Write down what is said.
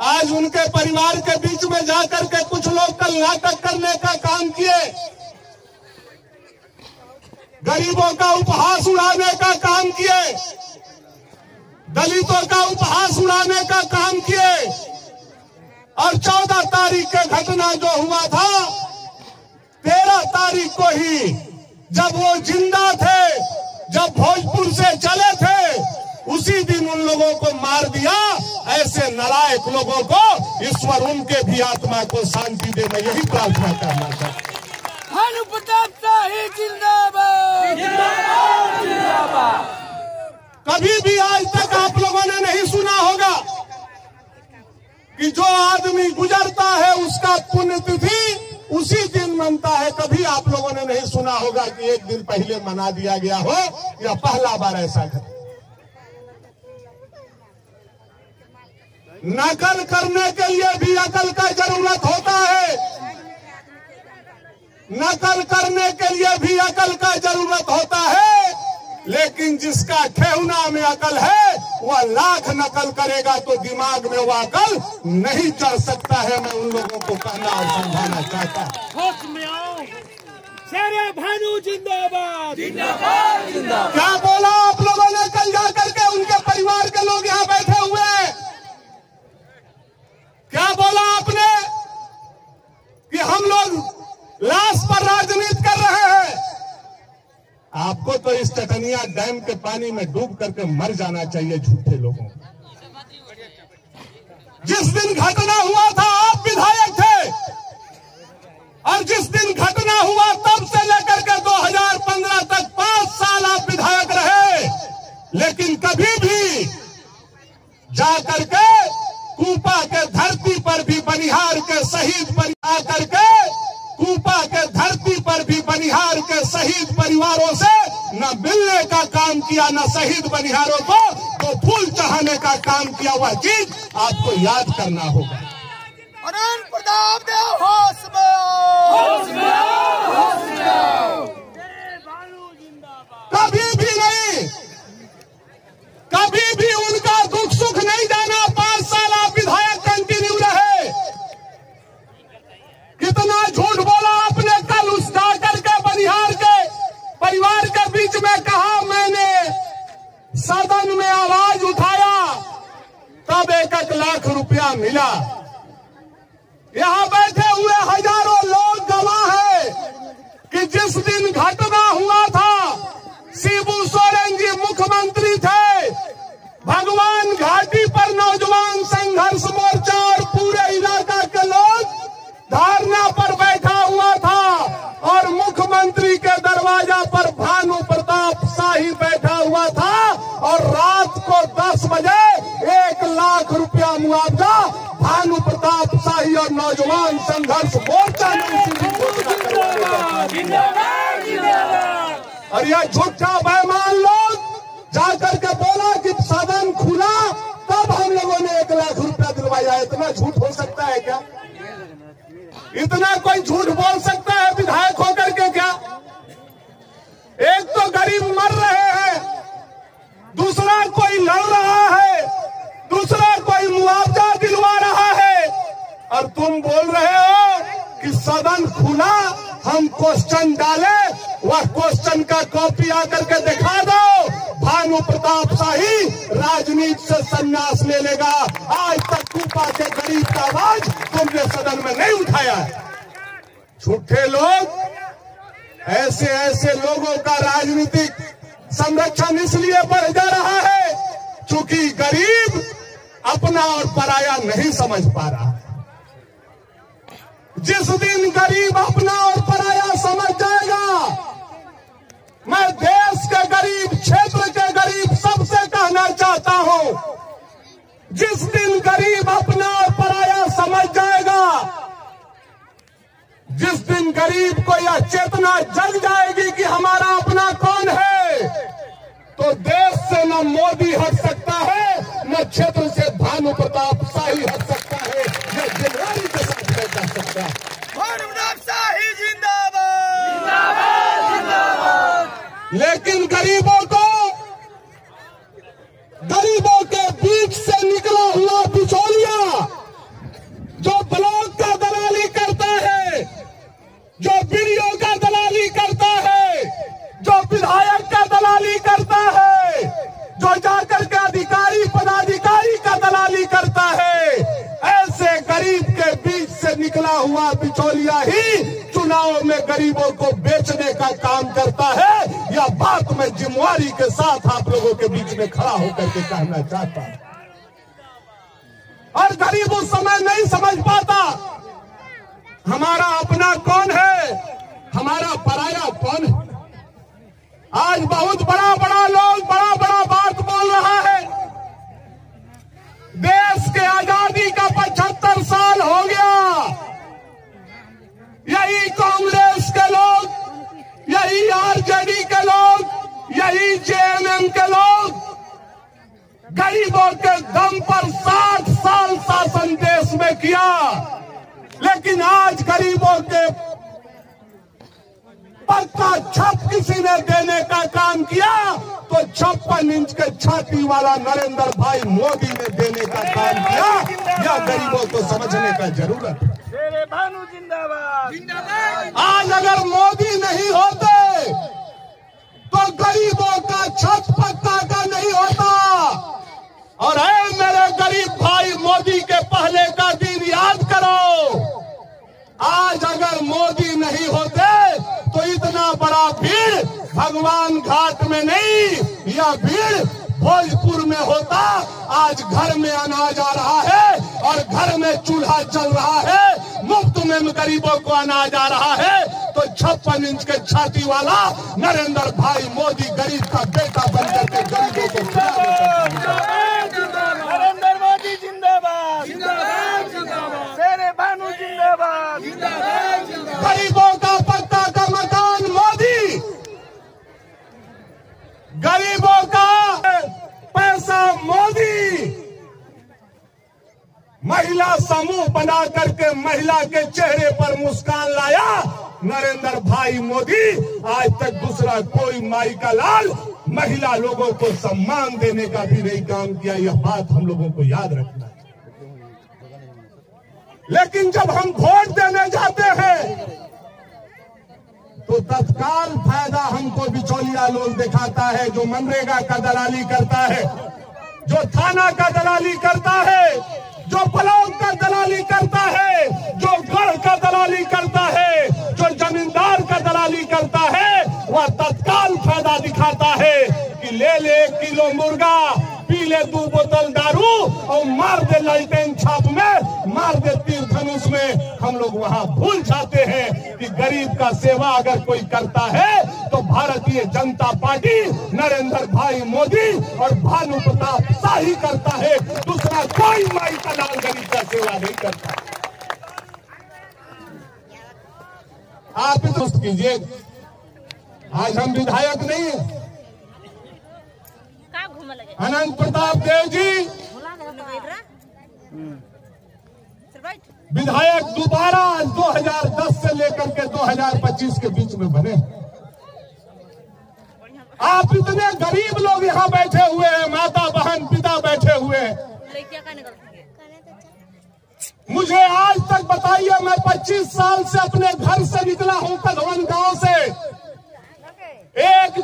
आज उनके परिवार के बीच में जाकर के कुछ लोग कल नाटक करने का काम किए, गरीबों का उपहास उड़ाने का काम किए, दलितों का उपहास उड़ाने का काम किए। और 14 तारीख के घटना जो हुआ था, 13 तारीख को ही जब वो जिंदा थे, जब भोजपुर से चले थे, उसी दिन उन लोगों को मार दिया। ऐसे नालायक लोगों को ईश्वर उनके भी आत्मा को शांति दे, मैं यही प्रार्थना करना चाहता हूं। भानु प्रताप शाही जिंदाबाद, जिंदाबाद, जिंदाबाद। कभी भी आज तक आप लोगों ने नहीं सुना होगा कि जो आदमी गुजरता है उसका पुण्यतिथि उसी दिन मनता है। कभी आप लोगों ने नहीं सुना होगा कि एक दिन पहले मना दिया गया हो, या पहला बार ऐसा घटा। नकल करने के लिए भी अकल का जरूरत होता है, नकल करने के लिए भी अकल का जरूरत होता है। लेकिन जिसका ठेहुना में अकल है वह लाख नकल करेगा तो दिमाग में वह अकल नहीं चढ़ सकता है। मैं उन लोगों को कहना और समझाना चाहता हूं। होश में आओ, शेरे भानु जिंदाबाद, जिंदाबाद, जिंदाबाद। क्या बोला आप लोगों ने कल जाकर के? उनके परिवार के लोग यहाँ बैठे हुए हैं। क्या बोला आपने कि हम लोग लाश पर राजनीति कर रहे हैं? आपको तो इस चटनिया डैम के पानी में डूब करके मर जाना चाहिए झूठे लोगों को। जिस दिन घटना हुआ था आप विधायक थे, और जिस दिन घटना हुआ तब से लेकर के 2015 तक 5 साल आप विधायक रहे। लेकिन कभी भी जाकर के कूपा के धरती पर भी बनिहार के शहीद पर आकर के कूपा के धरती पर भी बनिहार के शहीद परिवारों से न मिलने का काम किया, न शहीद बनिहारों को तो फूल चढ़ाने का काम किया। वह चीज आपको याद करना होगा। अनंत प्रताप देव होश में आओ, होश में आओ, होश में आओ। कभी भी नहीं, कभी भी उनका दुख सुख नहीं जाना। 5 साल आप विधायक कंटिन्यू रहे। कितना झूठ बोला आपने कल उस जाकर के बनिहार के परिवार के बीच में कहा। मैंने सदन में आवाज उठाया तब 1-1 लाख रुपया मिला। यहां बैठे हुए हजारों लोग गवाह है कि जिस दिन घटना हुआ था शिबू सोरेन जी मुख्यमंत्री थे। भगवान घाटी पर नौजवान संघर्ष मोर्चा और पूरे इलाका के लोग धरना पर बैठा हुआ था, और मुख्यमंत्री के दरवाजा पर भानु प्रताप शाही बैठा हुआ था। और रात को 10 बजे 1 लाख रुपया मुआवजा भानु प्रताप शाही और नौजवान संघर्ष मोर्चा ने उसी दिन घोषणा करवाई। और यह झूठा बेईमान लोग जाकर के बोला कि सदन खुला तब हम लोगों ने 1 लाख रुपया दिलवाया। इतना झूठ हो सकता है क्या? इतना कोई झूठ बोल सकता है विधायक होकर के क्या? एक तो गरीब मर रहे हैं, दूसरा कोई लड़ रहा है, दूसरा कोई मुआवजा दिलवा रहा है, और तुम बोल रहे हो कि सदन खुला, हम क्वेश्चन डाले, वह क्वेश्चन का कॉपी आकर के दिखा दो। भानु प्रताप शाही राजनीति से संन्यास ले लेगा। आज तक कूपा के गरीब का आवाज तुमने सदन में नहीं उठाया है। झूठे लोग, ऐसे ऐसे लोगों का राजनीतिक संरक्षण इसलिए बढ़ जा रहा है क्योंकि गरीब अपना और पराया नहीं समझ पा रहा। जिस दिन गरीब अपना और पराया समझ जाएगा, मैं देश के गरीब, क्षेत्र के गरीब सबसे कहना चाहता हूं, जिस दिन गरीब अपना और पराया समझ जाएगा, जिस दिन गरीब को यह चेतना जग जाएगी कि हमारा अपना कौन है, तो देश से न मोदी हट सकता है, न क्षेत्र से भानु प्रताप शाही हट सकता है, यह जिम्मेदारी के साथ जा सकता है। भानु प्रताप शाही जिंदाबाद, जिंदाबाद, जिंदाबाद। लेकिन गरीबों के बीच से निकला हुआ बिचौलिया हुआ बिचौलिया ही चुनाव में गरीबों को बेचने का काम करता है। यह बात मैं जिम्मेवारी के साथ आप लोगों के बीच में खड़ा होकर के कहना चाहता हूं। और गरीब उस समय नहीं समझ पाता हमारा अपना कौन है, हमारा पराया कौन है। आज बहुत बड़ा बड़ा लोग बड़ा बड़ा बात बोल रहा है। देश के आजादी का 75 साल हो गया। यही कांग्रेस के लोग, यही आरजेडी के लोग, यही जेएमएम के लोग गरीबों के दम पर 60 साल शासन देश में किया। लेकिन आज गरीबों के पक्का छत किसी ने देने का काम किया तो 56 इंच के छाती वाला नरेंद्र भाई मोदी ने देने का काम किया। यह गरीबों को समझने का जरूरत है। शेरे भानु जिंदाबाद। आज अगर मोदी नहीं होते तो गरीबों का छत पक्का का नहीं होता। और ऐ मेरे गरीब भाई, मोदी के पहले का दिन याद करो। आज अगर मोदी नहीं होते तो इतना बड़ा भीड़ भगवान घाट में नहीं, यह भीड़ भोजपुर में होता। आज घर में अनाज आ रहा है और घर में चूल्हा चल रहा है, मुफ्त में गरीबों को अनाज आ रहा है। तो 56 इंच के छाती वाला नरेंद्र भाई मोदी गरीब का बेटा बनकर के गरीबों को नरेंद्र मोदी जिंदाबाद। शेरे भानु जिंदाबाद। गरीबों का पक्का का मकान मोदी, गरीबों का पैसा मोदी। महिला समूह बना करके महिला के चेहरे पर मुस्कान लाया नरेंद्र भाई मोदी। आज तक दूसरा कोई माई का लाल महिला लोगों को सम्मान देने का भी नहीं काम किया। यह बात हम लोगों को याद रखना है। लेकिन जब हम वोट देने जाते हैं तो तत्काल फायदा हमको बिचौलिया लोग दिखाता है। जो मनरेगा का दलाली करता है, जो थाना का दलाली करता है, जो ब्लॉक का दलाली करता है, जो गढ़ का दलाली करता है, जो जमींदार का दलाली करता है, वह तत्काल फायदा दिखाता है कि ले 1 किलो मुर्गा, पी ले 2 बोतल दारू और मार दे लालटेन छाप में, मार दे तीर धनुष में। हम लोग वहां भूल जाते हैं कि गरीब का सेवा अगर कोई करता है तो भारतीय जनता पार्टी, नरेंद्र भाई मोदी और भानु प्रताप शाही करता है। दूसरा कोई माई का लाल गरीब का सेवा नहीं करता। आप दोस्त कीजिए, आज हम विधायक नहीं है। अनंत प्रताप देव जी विधायक दोबारा 2010 से लेकर के 2025 के बीच में बने। आप इतने गरीब लोग यहाँ बैठे हुए हैं, माता बहन पिता बैठे हुए हैं। मुझे आज तक बताइए, मैं 25 साल से अपने घर से निकला हूँ कधवन गांव से। एक